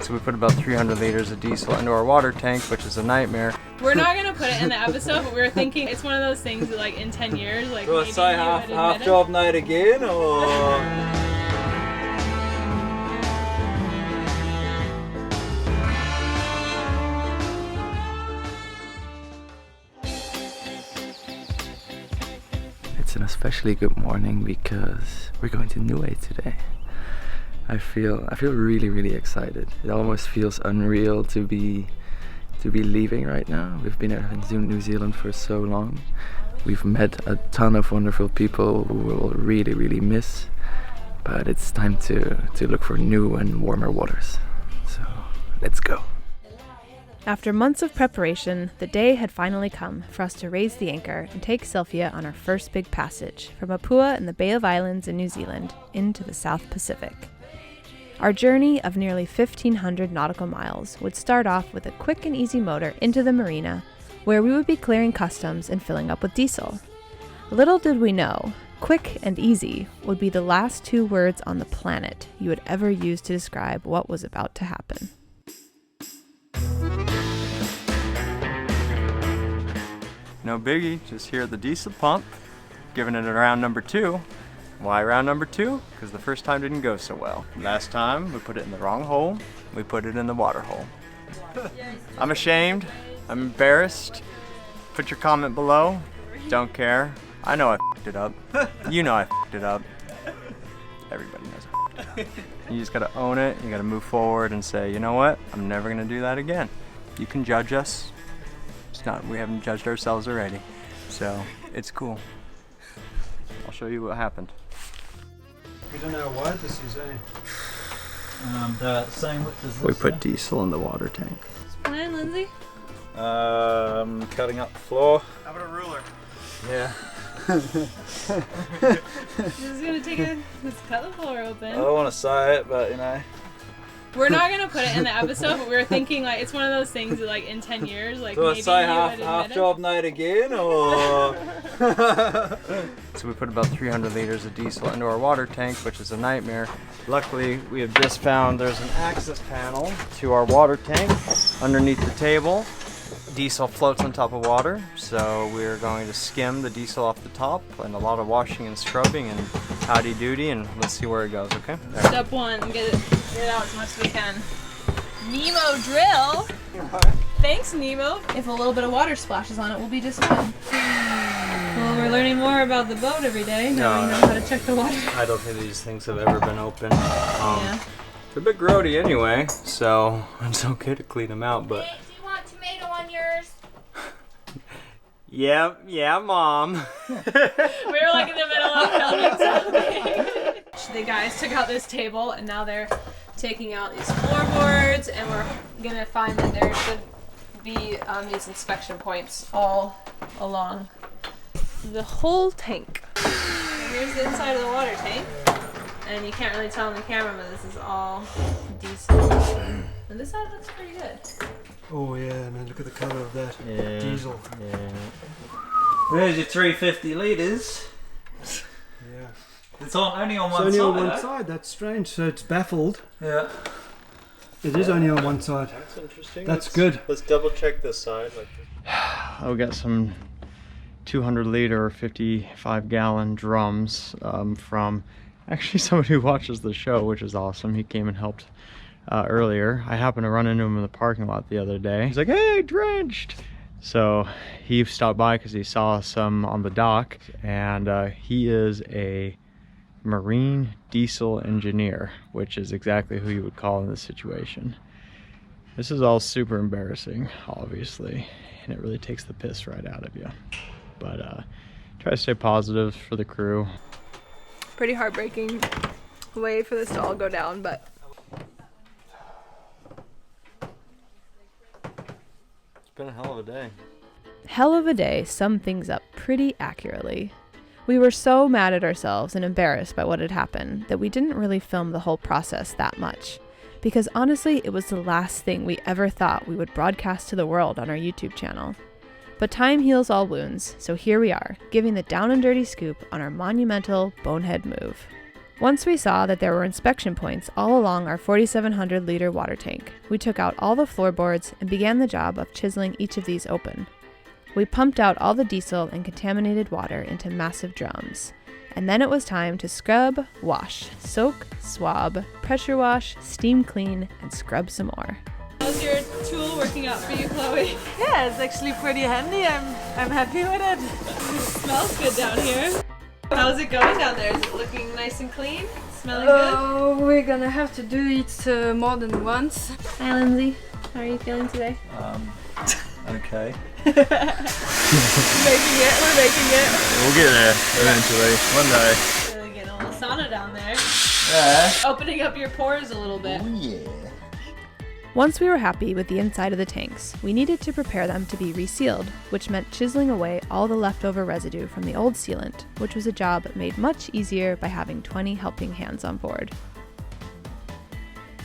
So we put about 300 liters of diesel into our water tank, which is a nightmare. We're not gonna put it in the episode, but we were thinking it's one of those things that, like, in 10 years, like, Do I maybe say you half would admit it. job night again, or? It's an especially good morning because we're going to Niue today. I feel really excited. It almost feels unreal to be leaving right now. We've been in New Zealand for so long. We've met a ton of wonderful people who we'll really miss. But it's time to look for new and warmer waters. So let's go. After months of preparation, the day had finally come for us to raise the anchor and take Sylfia on our first big passage from Apua in the Bay of Islands in New Zealand into the South Pacific. Our journey of nearly 1,500 nautical miles would start off with a quick and easy motor into the marina, where we would be clearing customs and filling up with diesel. Little did we know, quick and easy would be the last two words on the planet you would ever use to describe what was about to happen. No biggie, just here at the diesel pump, giving it a round number 2. Why round number 2? Because the first time didn't go so well. Last time we put it in the wrong hole, we put it in the water hole. I'm ashamed, I'm embarrassed. Put your comment below, don't care. I know I f***ed it up. You know I f***ed it up. Everybody knows I f***ed it up. You just gotta own it, you gotta move forward and say, you know what, I'm never gonna do that again. You can judge us. It's not, we haven't judged ourselves already. So, it's cool. I'll show you what happened. We don't know why this is, Same width as this. We put diesel in the water tank. What's the plan, Lindsay? Cutting up the floor. How about a ruler? Yeah. This is gonna take let's cut the floor open. I don't want to say it, but you know. We're not gonna put it in the episode, but we were thinking, like, it's one of those things that, like, in 10 years, like, Do I maybe say you half would admit it. job night again, or? So we put about 300 liters of diesel into our water tank, which is a nightmare. Luckily, we have just found there's an access panel to our water tank underneath the table. Diesel floats on top of water, so we're going to skim the diesel off the top, and a lot of washing and scrubbing and howdy doody, and let's see where it goes, okay? Step 1, get it out as much as we can. Nemo drill! Thanks, Nemo. If a little bit of water splashes on it, we'll be just fine. Well, we're learning more about the boat every day. Now we know how to check the water. I don't think these things have ever been opened. Yeah. They're a bit grody anyway, so it's okay to clean them out, but... Hey, do you want tomato on yours? Yeah, Mom. We were like in the middle of filming something. The guys took out this table, and now they're taking out these floorboards, and we're gonna find that there should be these inspection points all along the whole tank. So here's the inside of the water tank, and you can't really tell on the camera, but this is all diesel. And this side looks pretty good. Oh yeah, man, look at the colour of that diesel. Yeah. There's your 350 litres. Yeah. It's only on It's one only side. on one side, that's strange, so it's baffled. Yeah. It is only on one side. That's interesting. That's good. Let's double check this side. I'll get some 200 liter or 55 gallon drums from actually somebody who watches the show, which is awesome. He came and helped earlier. I happened to run into him in the parking lot the other day. He's like, hey, Drenched! So he stopped by because he saw some on the dock, and he is a marine diesel engineer, which is exactly who you would call in this situation. This is all super embarrassing, obviously, and it really takes the piss right out of you. But try to stay positive for the crew. Pretty heartbreaking way for this to all go down, but It's been a hell of a day. Hell of a day summed things up pretty accurately. We were so mad at ourselves and embarrassed by what had happened that we didn't really film the whole process that much. Because honestly, it was the last thing we ever thought we would broadcast to the world on our YouTube channel. But time heals all wounds, so here we are, giving the down and dirty scoop on our monumental bonehead move. Once we saw that there were inspection points all along our 4,700 liter water tank, we took out all the floorboards and began the job of chiseling each of these open. We pumped out all the diesel and contaminated water into massive drums. And then it was time to scrub, wash, soak, swab, pressure wash, steam clean, and scrub some more. How's your tool working out for you, Chloe? Yeah, it's actually pretty handy. I'm happy with it. It smells good down here. How's it going down there? Is it looking nice and clean? Smelling good? We're gonna have to do it more than once. Hi, Lindsay. How are you feeling today? Okay. We're making it. We'll get there eventually, one day. Really getting a little sauna down there. Yeah. Opening up your pores a little bit. Oh yeah. Once we were happy with the inside of the tanks, we needed to prepare them to be resealed, which meant chiseling away all the leftover residue from the old sealant, which was a job made much easier by having 20 helping hands on board.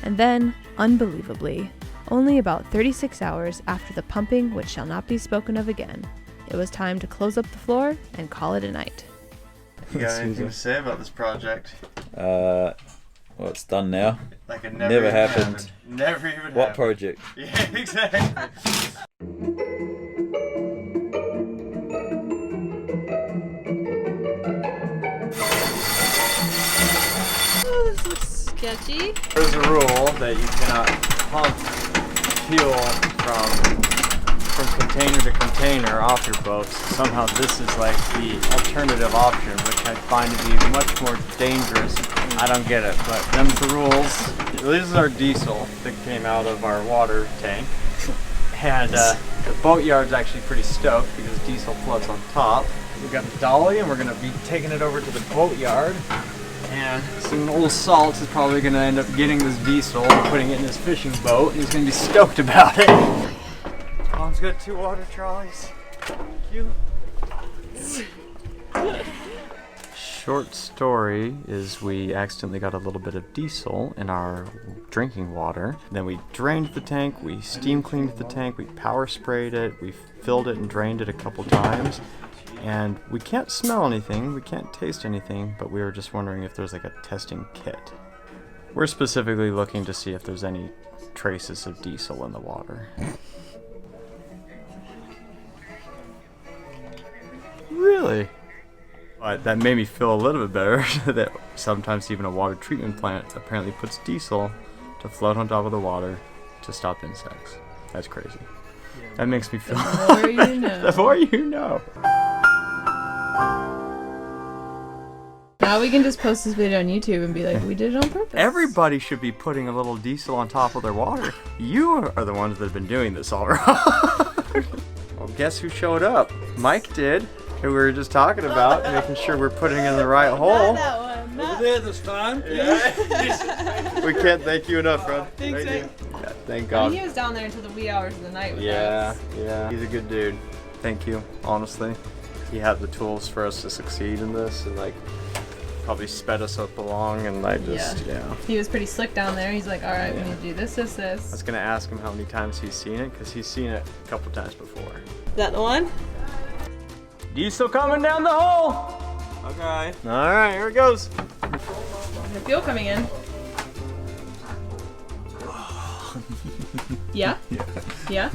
And then, unbelievably, only about 36 hours after the pumping which shall not be spoken of again, it was time to close up the floor and call it a night. You got anything to say about this project? Well, it's done now. Like it Never even happened. Never even What happened. project? Yeah, exactly. Oh, this looks sketchy. There's a rule that you cannot pump fuel from container to container off your boats. Somehow this is like the alternative option, which I find to be much more dangerous. I don't get it, but them's the rules. This is our diesel that came out of our water tank. And the boatyard's actually pretty stoked because diesel floats on top. We got the dolly and we're gonna be taking it over to the boatyard. And some old Salt is probably gonna end up getting this diesel and putting it in his fishing boat, and he's gonna be stoked about it. Mom's got 2 water trolleys. Thank you. Short story is we accidentally got a little bit of diesel in our drinking water. Then we drained the tank, we steam cleaned the tank, we power sprayed it, we filled it and drained it a couple times. And we can't smell anything, we can't taste anything, but we were just wondering if there's like a testing kit. We're specifically looking to see if there's any traces of diesel in the water. Really? But that made me feel a little bit better that sometimes even a water treatment plant apparently puts diesel to float on top of the water to stop insects. That's crazy. That makes me feel The more you know. The more you know. Now we can just post this video on YouTube and be like, we did it on purpose. Everybody should be putting a little diesel on top of their water. You are the ones that have been doing this all wrong. Well, guess who showed up? Mike did, who we were just talking about, making sure we're putting in the right hole. Over there this time. Yeah. We can't thank you enough, bro. Thank you. Yeah, thank God. He was down there until the wee hours of the night with Yeah, us. yeah. He's a good dude. Thank you, honestly. He had the tools for us to succeed in this, and like probably sped us up along, and I just, yeah. He was pretty slick down there. He's like, all right, we need to do this, this, I was this. gonna ask him how many times he's seen it, because he's seen it a couple times before. Is that the one? Diesel coming down the hole! Okay. Alright, here it goes. The fuel coming in. Yeah? Yeah?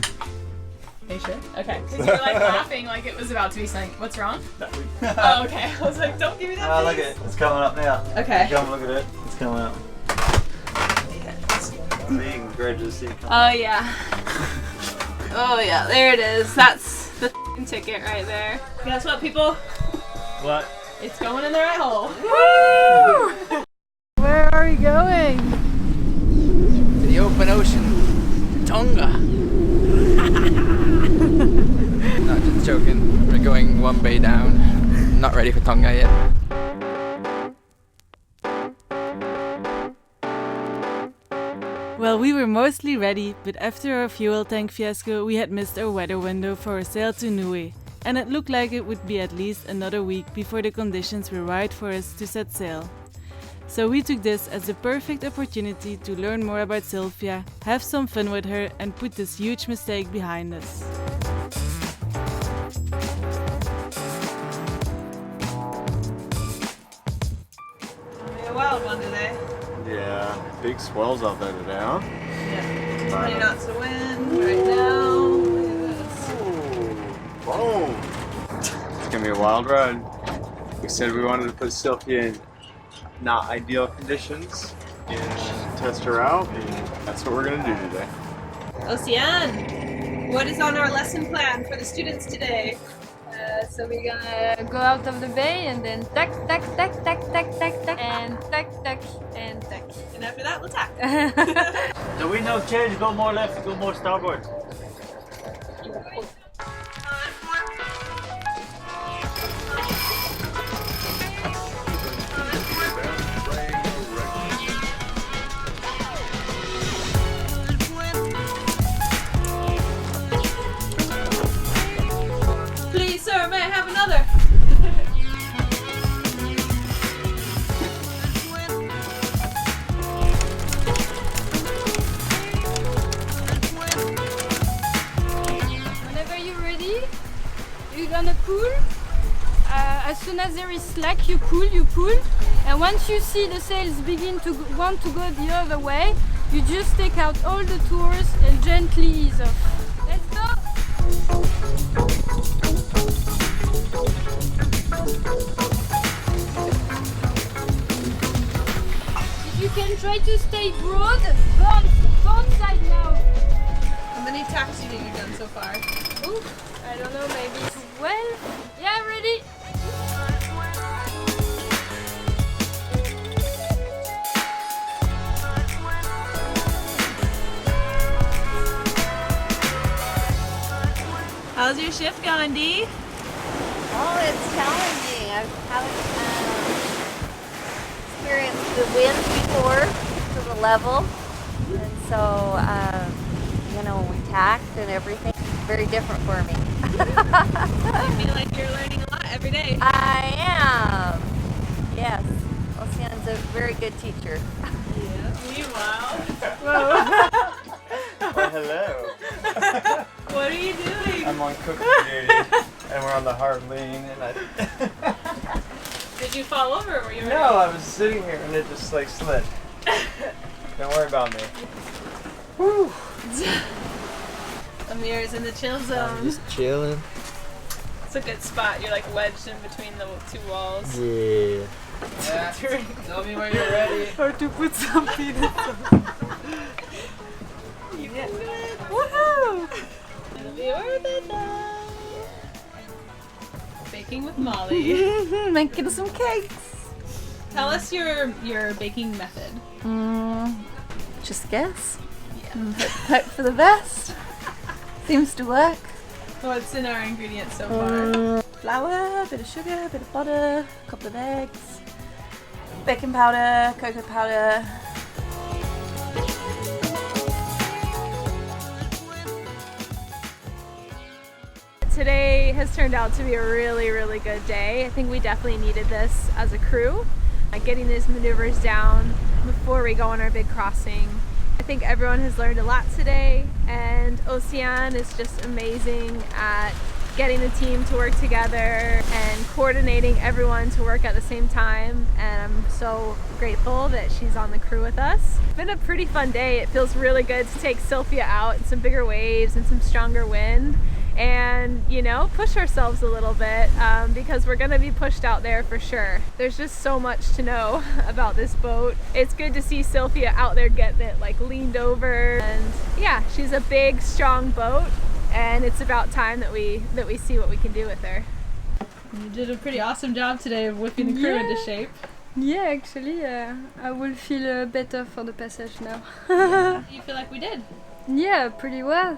Are you sure? Okay. Because you were like laughing like it was about to be something. What's wrong? Oh, okay. I was like, don't give me that. Oh, look at it. It's coming up now. Okay. Come look at it. It's coming up. Being gradually see it coming Oh, yeah. Oh, yeah. There it is. That's the ticket right there. Guess what, people? What? It's going in the right hole. Woo! Where are you going? To the open ocean. Tonga. No, just joking. We're going one bay down. Not ready for Tonga yet. Well, we were mostly ready, but after our fuel tank fiasco, we had missed our weather window for a sail to Niue. And it looked like it would be at least another week before the conditions were right for us to set sail. So we took this as the perfect opportunity to learn more about Sylfia, have some fun with her, and put this huge mistake behind us. Wow, big swells out there today, huh? Yeah. 20 knots of wind right now. Look at this. Boom! It's gonna be a wild ride. We said we wanted to put Sylfia in not ideal conditions and test her out, and that's what we're gonna do today. Ocean, what is on our lesson plan for the students today? So we're gonna go out of the bay and then tack, tack, tack, tack, tack, tack, tack, and tack, tack, and tack. And after that, we'll tack. The wind don't change, go more left, go more starboard. Please, sir, may I have another? Whenever you're ready, you're gonna pull. As soon as there is slack, you pull, and once you see the sails begin to want to go the other way, you just take out all the tours and gently ease off. Let's go! If you can try to stay broad, go on side now. How many tacks do you think you've done so far? Ooh, I don't know, maybe 12? Yeah, ready? How's your shift going, Dee? Oh, it's challenging. I haven't experienced the wind before to the level, and so you know, we tacked and everything. It's very different for me. I feel like you're learning a lot every day. I am. Yes, Ocean's a very good teacher. Yeah. Meanwhile, Oh, hello. what are you doing? I'm on cooking duty, and we're on the hard lean, and I... Did you fall over or were you No, I was sitting here and it just like slid. Don't worry about me. Woo! Amir's in the chill zone. I'm just chilling. It's a good spot. You're like wedged in between the two walls. Yeah. Tell me when you're ready. Or to put some peanuts on. You can do it. Woohoo! It'll be worth it though. Baking with Molly. Making some cakes. Tell us your baking method. Just guess. Yeah. Hope for the best. Seems to work. What's in our ingredients so far? Flour, bit of sugar, bit of butter, a couple of eggs, baking powder, cocoa powder. Today has turned out to be a really, really good day. I think we definitely needed this as a crew. Getting these maneuvers down before we go on our big crossing. I think everyone has learned a lot today, and Ocean is just amazing at getting the team to work together and coordinating everyone to work at the same time, and I'm so grateful that she's on the crew with us. It's been a pretty fun day. It feels really good to take Sylfia out in some bigger waves and some stronger wind, and you know, push ourselves a little bit because we're gonna be pushed out there for sure. There's just so much to know about this boat. It's good to see Sylfia out there getting it like leaned over, and yeah, she's a big strong boat, and it's about time that we see what we can do with her. You did a pretty awesome job today of whipping the crew into shape. Yeah, actually I will feel better for the passage now. You feel like we did? Yeah, pretty well.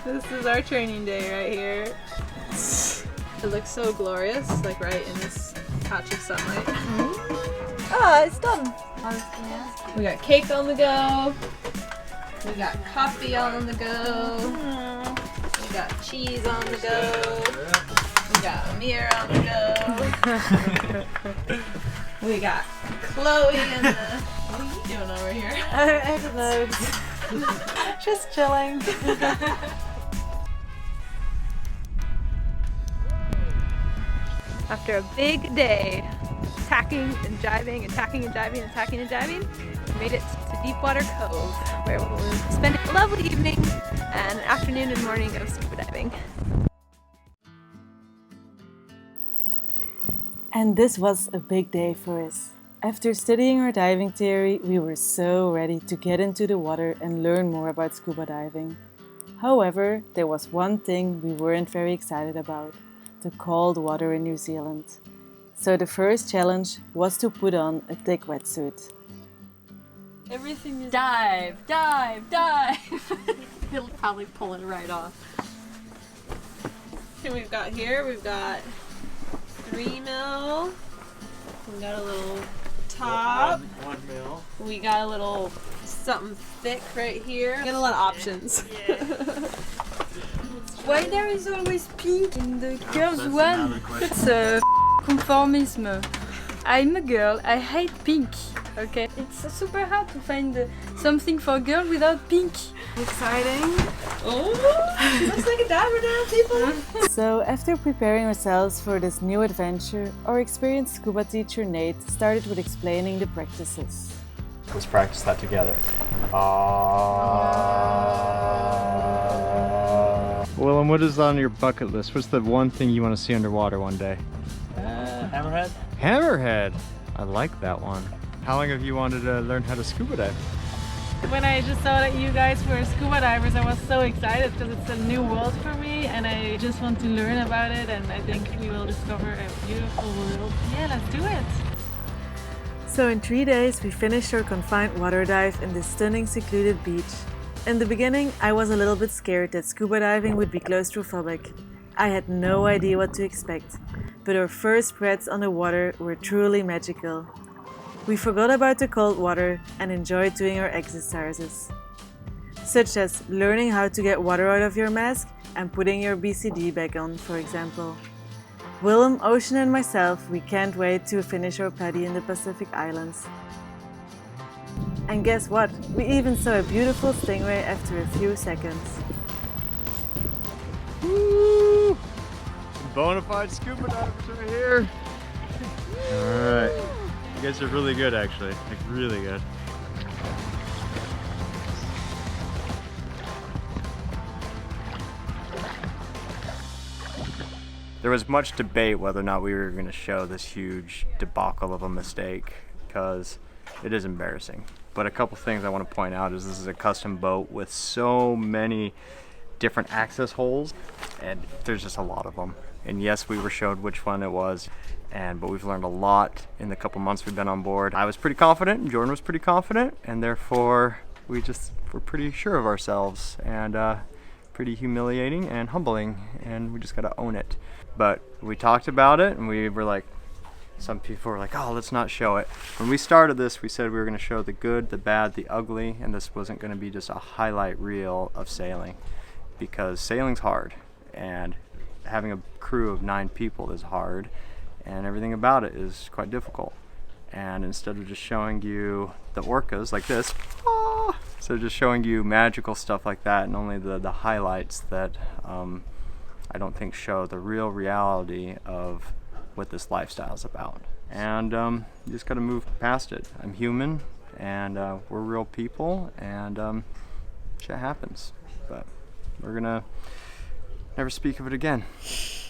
This is our training day right here. It looks so glorious, like right in this patch of sunlight. Ah, it's done. We got cake on the go. We got coffee on the go. We got cheese on the go. We got Amir on the go. We got Chloe in the... What are you doing over here? I don't know. Just chilling. After a big day, tacking and jiving and tacking and jiving and tacking and jiving. We made it to Deepwater Cove, where we'll spend a lovely evening and afternoon and morning of scuba diving. And this was a big day for us. After studying our diving theory, we were so ready to get into the water and learn more about scuba diving. However, there was one thing we weren't very excited about: the cold water in New Zealand. So the first challenge was to put on a thick wetsuit. Everything is dive, dive, dive. He'll probably pull it right off. And we've got 3 mil. We got a little top. 1 mil. We got a little something thick right here. We got a lot of options. Why there is always pink in the girls one? It's a conformism. I'm a girl, I hate pink. Okay, it's super hard to find something for a girl without pink. Exciting. Oh, she looks like a diver now, people. So after preparing ourselves for this new adventure, our experienced scuba teacher Nate started with explaining the practices. Let's practice that together. Willem, what is on your bucket list? What's the one thing you want to see underwater one day? Hammerhead? Hammerhead! I like that one. How long have you wanted to learn how to scuba dive? When I just saw that you guys were scuba divers, I was so excited because it's a new world for me and I just want to learn about it, and I think we will discover a beautiful world. Yeah, let's do it! So in 3 days we finished our confined water dive in this stunning secluded beach. In the beginning I was a little bit scared that scuba diving would be claustrophobic. I had no idea what to expect, but our first spreads on the water were truly magical. We forgot about the cold water and enjoyed doing our exercises, such as learning how to get water out of your mask and putting your BCD back on, for example. Willem, Ocean and myself, we can't wait to finish our PADI in the Pacific Islands. And guess what? We even saw a beautiful stingray after a few seconds. Woo! Bonafide scuba divers right here. Alright. You guys are really good, actually. Like, really good. There was much debate whether or not we were going to show this huge debacle of a mistake, because it is embarrassing. But a couple things I want to point out is this is a custom boat with so many different access holes, and there's just a lot of them. And yes, we were showed which one it was, but we've learned a lot in the couple months we've been on board. I was pretty confident, and Jordan was pretty confident, and therefore we just were pretty sure of ourselves, and pretty humiliating and humbling, and we just gotta own it. But we talked about it, and we were like, some people were like, oh, let's not show it. When we started this, we said we were gonna show the good, the bad, the ugly, and this wasn't gonna be just a highlight reel of sailing, because sailing's hard, and having a crew of 9 people is hard, and everything about it is quite difficult. And instead of just showing you the orcas like this, so just showing you magical stuff like that, and only the highlights that I don't think show the real reality of what this lifestyle is about. And you just gotta move past it. I'm human, and we're real people, and shit happens. But we're gonna never speak of it again.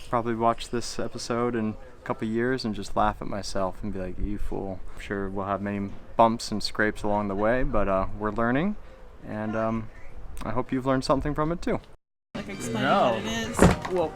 Probably watch this episode in a couple years and just laugh at myself and be like, you fool. I'm sure we'll have many bumps and scrapes along the way, but we're learning, and I hope you've learned something from it too. Like explain what it is. Whoa.